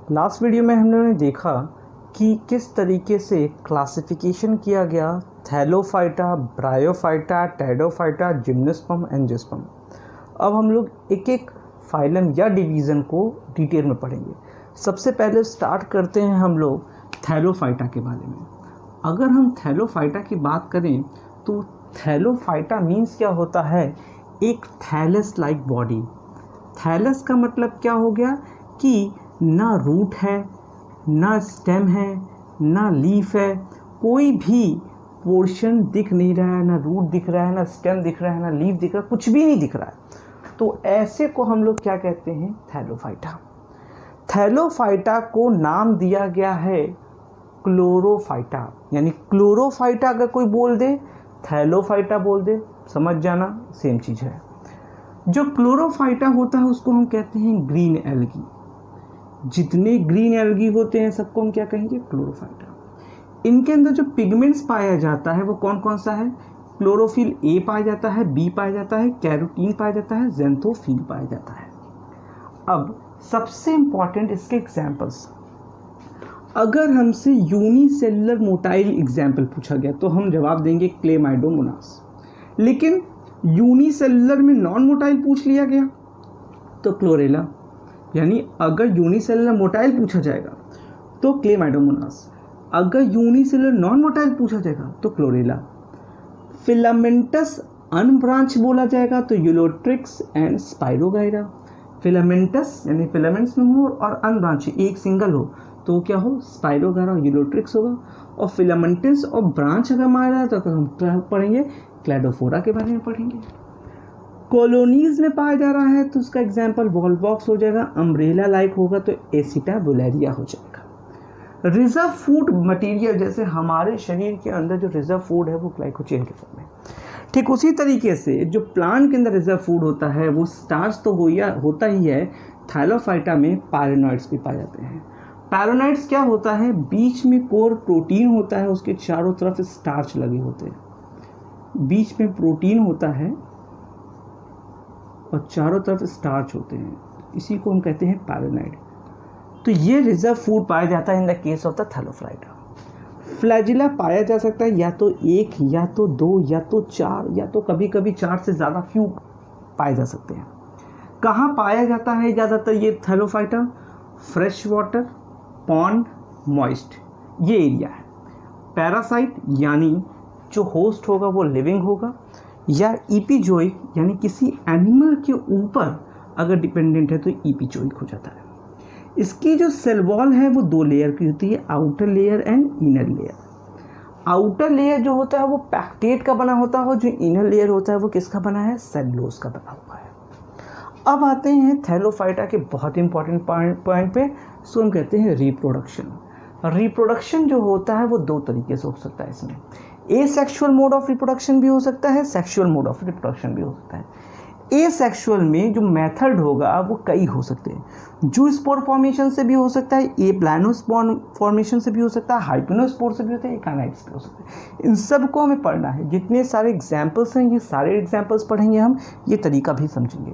Last video में हम लोगों ने देखा कि किस तरीके से क्लासिफिकेशन किया गया Thallophyta, bryophyta, Pteridophyta, gymnosperm, angiosperm. अब हम लोग एक एक फाइलम या डिवीज़न को डिटेल में पढ़ेंगे। सबसे पहले स्टार्ट करते हैं हम लोग थैलोफाइटा के बारे में। अगर हम थैलोफाइटा की बात करें तो थैलोफाइटा मीन्स क्या होता है, एक थैलस लाइक बॉडी। थैलस का मतलब क्या हो गया कि ना रूट है, ना स्टेम है, ना लीफ है, कोई भी पोर्शन दिख नहीं रहा है, ना रूट दिख रहा है, ना स्टेम दिख रहा है, ना लीफ दिख रहा है, कुछ भी नहीं दिख रहा है। तो ऐसे को हम लोग क्या कहते हैं, थैलोफाइटा। थैलोफाइटा को नाम दिया गया है क्लोरोफाइटा, यानी क्लोरोफाइटा अगर कोई बोल दे, थैलोफाइटा बोल दे, समझ जाना सेम चीज़ है। जो क्लोरोफाइटा होता है उसको हम कहते हैं ग्रीन एल्गी। जितने ग्रीन एल्गी होते हैं सबको हम क्या कहेंगे, क्लोरोफाइटा। इनके अंदर जो पिगमेंट्स पाया जाता है वो कौन कौन सा है, क्लोरोफिल ए पाया जाता है, बी पाया जाता है, कैरोटीन पाया जाता है, ज़ैंथोफिल पाया जाता है। अब सबसे इंपॉर्टेंट इसके एग्जाम्पल्स, अगर हमसे यूनिसेलुलर मोटाइल एग्जाम्पल पूछा गया तो हम जवाब देंगे क्लेमाइडोमोनास। लेकिन यूनिसेलुलर में नॉन मोटाइल पूछ लिया गया तो क्लोरेला, यानी अगर यूनिसेलुलर मोटाइल पूछा जाएगा तो क्लेमाइडोमोनास, अगर यूनिसेलुलर नॉन मोटाइल पूछा जाएगा तो क्लोरेला। फिलामेंटस अनब्रांच बोला जाएगा तो यूलोट्रिक्स एंड स्पाइरोगाइरा। फिलामेंटस यानी फिलामेंट्स में हो और अनब्रांच एक सिंगल हो तो क्या हो, स्पाइरोगाइरा और यूलोट्रिक्स होगा। और फिलामेंटस और ब्रांच अगर मारा तो हम पढ़ेंगे क्लैडोफोरा के बारे में पढ़ेंगे। कॉलोनीज में पाया जा रहा है तो उसका एग्जाम्पल वॉलबॉक्स हो जाएगा, अम्ब्रेला लाइक होगा तो एसिटाबुलेरिया हो जाएगा। रिजर्व फूड मटेरियल, जैसे हमारे शरीर के अंदर जो रिजर्व फूड है वो ग्लाइकोजन के फॉर्म में, ठीक उसी तरीके से जो प्लांट के अंदर रिजर्व फूड होता है वो स्टार्च तो होता ही है। थैलोफाइटा में पायरोनॉइड्स भी पाए जाते हैं। पायरोनॉइड्स क्या होता है, बीच में कोर प्रोटीन होता है, उसके चारों तरफ स्टार्च लगे होते हैं, बीच में प्रोटीन होता है और चारों तरफ स्टार्च होते हैं, इसी को हम कहते हैं पायरोनॉइड। तो ये रिजर्व फूड पाया जाता है in the case of the Thallophyta. Flagella पाया जा सकता है या तो एक, या तो दो, या तो चार, या तो कभी कभी चार से ज़्यादा फ्यू पाए जा सकते हैं। कहाँ पाया जाता है ज़्यादातर ये Thallophyta, fresh water, pond, moist, ये एरिया है। पैरासाइट यानी जो होस्ट होगा वो लिविंग होगा, या ईपीजोइक यानी किसी एनिमल के ऊपर अगर डिपेंडेंट है तो ईपीजोइक हो जाता है। इसकी जो सेल वॉल है वो दो लेयर की होती है, outer layer and inner layer. Outer layer जो होता है वो पैक्टेट का बना होता है, जो इनर लेयर होता है वो किसका बना है, सेलुलोज का बना हुआ है। अब आते हैं थैलोफाइटा के बहुत इंपॉर्टेंट पॉइंट पे, इसको हम कहते हैं रिप्रोडक्शन। रिप्रोडक्शन जो होता है वो दो तरीके से हो सकता है। इसमें एसेक्सुअल मोड ऑफ रिप्रोडक्शन भी हो सकता है, सेक्सुअल मोड ऑफ रिप्रोडक्शन भी हो सकता है। एसेक्सुअल में जो मेथड होगा वो कई हो सकते हैं, जूस्पोर फॉर्मेशन से भी हो सकता है, एप्लानोस्पोर फॉर्मेशन से भी हो सकता है, हाइपनोस्पोर से भी होता है, एकानाइट से भी हो सकता है। इन सब को हमें पढ़ना है। जितने सारे एग्जाम्पल्स हैं ये सारे एग्जाम्पल्स पढ़ेंगे हम, ये तरीका भी समझेंगे।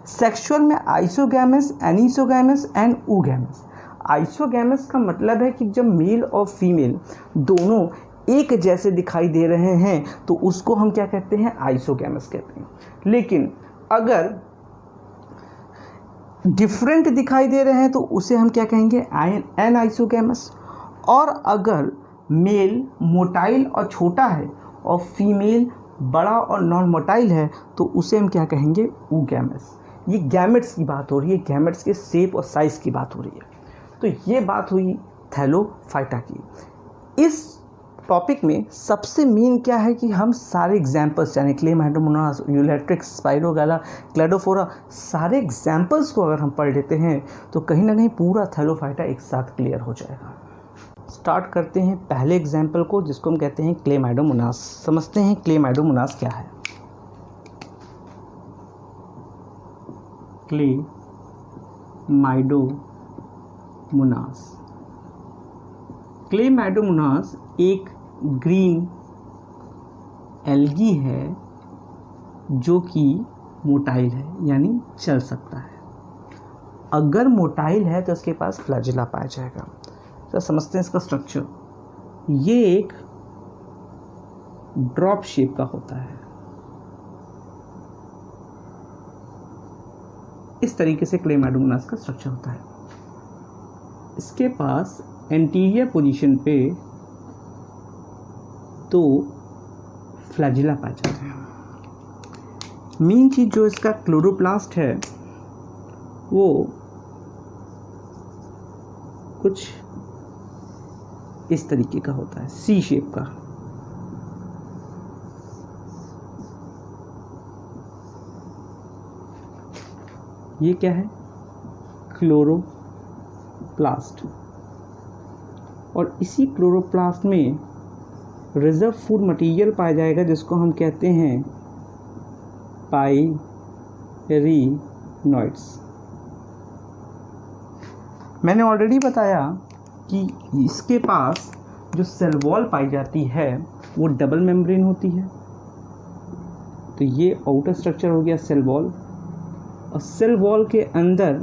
सेक्सुअल में आइसोगैमस, एनिसोगैमस एंड ऊगैमस। आइसोगैमस का मतलब है कि जब मेल और फीमेल दोनों एक जैसे दिखाई दे रहे हैं तो उसको हम क्या कहते हैं, आइसोगैमस कहते हैं। लेकिन अगर डिफरेंट दिखाई दे रहे हैं तो उसे हम क्या कहेंगे, एन आइसोगैमस। और अगर मेल मोटाइल और छोटा है और फीमेल बड़ा और नॉन मोटाइल है तो उसे हम क्या कहेंगे, ऊगैमस। ये गैमेट्स की बात हो रही है, गैमेट्स के शेप और साइज की बात हो रही है। तो ये बात हुई थैलोफाइटा की। इस टॉपिक में सबसे मेन क्या है कि हम सारे एग्जाम्पल्स यानी क्लेमाइडोमोनास, यूलोट्रिक्स, स्पाइरोगाइरा, क्लैडोफोरा, सारे एग्जाम्पल्स को अगर हम पढ़ लेते हैं तो कहीं ना कहीं पूरा थैलोफाइटा एक साथ क्लियर हो जाएगा। स्टार्ट करते हैं पहले एग्जाम्पल को जिसको हम कहते हैं क्लेमाइडोमोनास। समझते हैं क्लेमाइडोमोनास क्या है। क्लेमाइडोमोनास, क्लेमाइडोमोनास एक ग्रीन एल्गी है जो कि मोटाइल है यानी चल सकता है। अगर मोटाइल है तो इसके पास फ्लैजिला पाया जाएगा। तो समझते हैं इसका स्ट्रक्चर। ये एक ड्रॉप शेप का होता है, इस तरीके से क्लेमाइडोमोनास का स्ट्रक्चर होता है। इसके पास एंटीरियर पोजीशन पे तो फ्लैजिला पाए जाते हैं। मेन चीज जो इसका क्लोरोप्लास्ट है वो कुछ इस तरीके का होता है, सी शेप का। ये क्या है? क्लोरोप्लास्ट। और इसी क्लोरोप्लास्ट में रिजर्व फूड मटेरियल पाया जाएगा जिसको हम कहते हैं पाइरीनॉइड्स। मैंने ऑलरेडी बताया कि इसके पास जो सेल वॉल पाई जाती है वो डबल मेम्ब्रेन होती है। तो ये आउटर स्ट्रक्चर हो गया सेल वॉल, और सेल वॉल के अंदर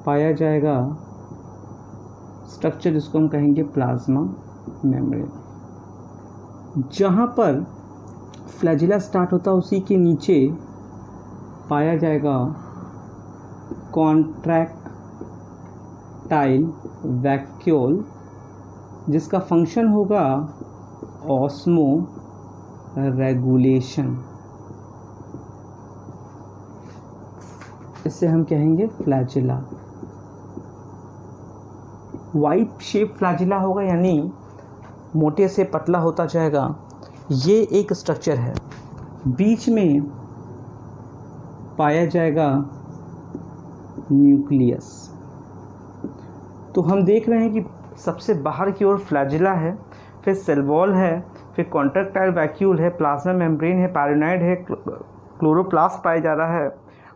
पाया जाएगा स्ट्रक्चर जिसको हम कहेंगे प्लाज्मा मेम्ब्रेन। जहाँ पर फ्लैजिला स्टार्ट होता है उसी के नीचे पाया जाएगा कॉन्ट्रैक्टाइल वैक्यूल, जिसका फंक्शन होगा ऑस्मो रेगुलेशन। इसे हम कहेंगे फ्लैजिला। वाइट शेप फ्लैजिला होगा, यानी मोटे से पतला होता जाएगा। ये एक स्ट्रक्चर है। बीच में पाया जाएगा न्यूक्लियस। तो हम देख रहे हैं कि सबसे बाहर की ओर फ्लैजिला है, फिर सेल वॉल है, फिर कॉन्ट्रैक्टाइल वैक्यूल है, प्लाज्मा मेम्ब्रेन है, पैरानाइड है, क्लोरोप्लास्ट पाया जा रहा है।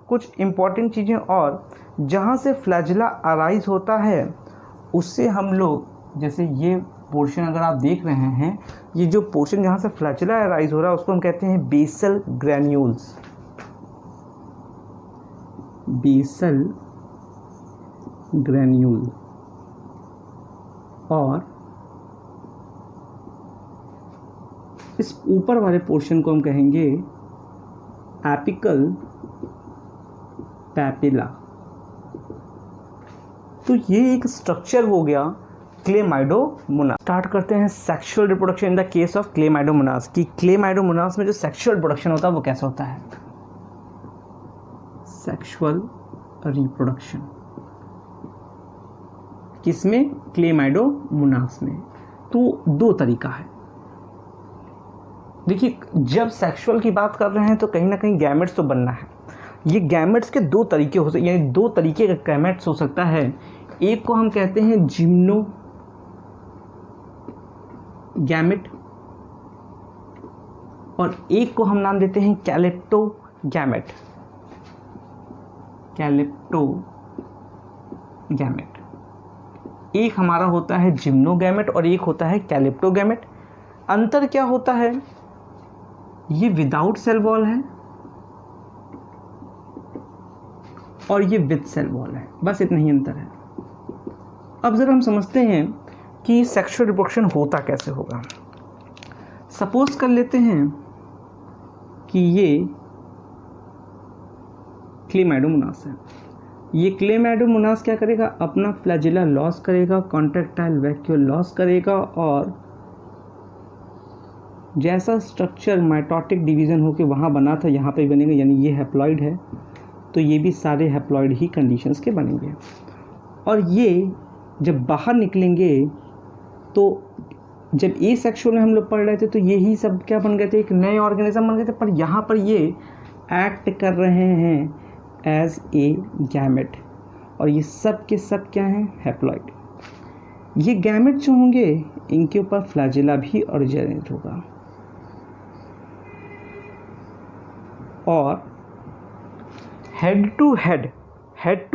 कुछ इंपॉर्टेंट चीज़ें और, जहाँ से फ्लैजिला अराइज होता है उससे हम लोग, जैसे ये पोर्शन अगर आप देख रहे हैं, ये जो पोर्शन जहाँ से फ्लैजिला अराइज हो रहा है उसको हम कहते हैं बेसल ग्रैन्यूल्स। Basal granule. और इस ऊपर वाले पोर्शन को हम कहेंगे एपिकल पैपिला। तो ये एक स्ट्रक्चर हो गया क्लेमाइडोमोनास। स्टार्ट करते हैं sexual reproduction in the case of Chlamydomonas, कि क्लेमाइडोमोनास में जो सेक्सुअल रिप्रोडक्शन होता है वो कैसा होता है। सेक्सुअल रिप्रोडक्शन किसमें? क्लेमाइडोमोनास में। तो दो तरीका है। देखिए, जब सेक्सुअल की बात कर रहे हैं तो कहीं ना कहीं गैमेट्स तो बनना है। ये गैमेट्स के दो तरीके हो सकते, यानी दो तरीके का गैमेट्स हो सकता है। एक को हम कहते हैं जिम्नो गैमेट, और एक को हम नाम देते हैं कैलेप्टो गैमेट। कैलेप्टो गैमेट। एक हमारा होता है जिम्नो गैमेट और एक होता है कैलेप्टो गैमेट। अंतर क्या होता है? ये विदाउट सेल वॉल है और ये विद सेल वॉल है, बस इतना ही अंतर है। अब जरा हम समझते हैं कि सेक्सुअल रिप्रोडक्शन होता कैसे होगा। सपोज कर लेते हैं कि ये क्लेमाइडोमोनास है। ये क्लेमाइडोमोनास क्या करेगा? अपना फ्लैजिला लॉस करेगा, कॉन्ट्रैक्टाइल वैक्यूल लॉस करेगा, और जैसा स्ट्रक्चर माइटोटिक डिवीज़न होकर वहाँ बना था यहाँ पे बनेगा, यानी ये हैप्लॉइड है तो ये भी सारे हैप्लॉइड ही कंडीशंस के बनेंगे। और ये जब बाहर निकलेंगे तो जब ए सेक्सुअल में हम लोग पढ़ रहे थे तो यही सब क्या बन गए थे? एक नए ऑर्गेनिज्म बन गए थे। पर यहाँ पर ये एक्ट कर रहे हैं एज ए गैमेट, और ये सब के सब क्या हैं? हैप्लॉइड। ये गैमेट जो होंगे इनके ऊपर फ्लैजिला भी ऑरिजिनेट होगा, और हेड टू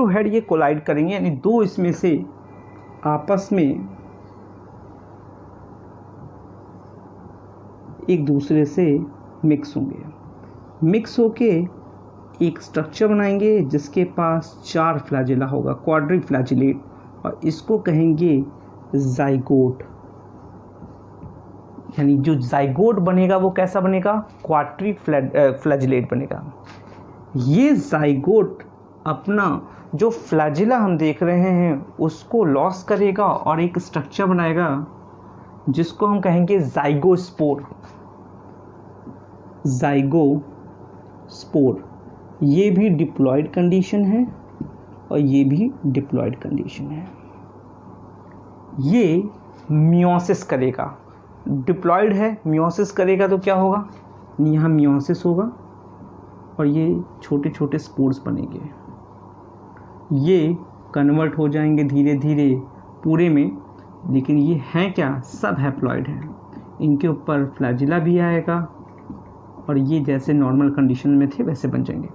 हेड ये कोलाइड करेंगे, यानी दो इसमें से आपस में एक दूसरे से मिक्स होंगे। मिक्स होके एक स्ट्रक्चर बनाएंगे जिसके पास 4 फ्लैजिला होगा, क्वाड्रिफ्लैजिलेट, और इसको कहेंगे जाइगोट। यानी जो जाइगोट बनेगा वो कैसा बनेगा, क्वाड्रिफ्लैजिलेट बनेगा। ये जाइगोट अपना जो फ्लैजिला हम देख रहे हैं उसको लॉस करेगा और एक स्ट्रक्चर बनाएगा जिसको हम कहेंगे जाइगोस्पोर। जाइगोस्पोर ये भी डिप्लॉयड कंडीशन है और ये भी डिप्लॉयड कंडीशन है। ये मियोसिस करेगा, डिप्लॉयड है, मियोसिस करेगा तो क्या होगा, यहाँ मियोसिस होगा और ये छोटे छोटे स्पोर्स बनेंगे। ये कन्वर्ट हो जाएंगे धीरे धीरे पूरे में, लेकिन ये हैं क्या, सब हैप्लॉयड हैं। इनके ऊपर फ्लैजिला भी आएगा और ये जैसे नॉर्मल कंडीशन में थे वैसे बन जाएंगे।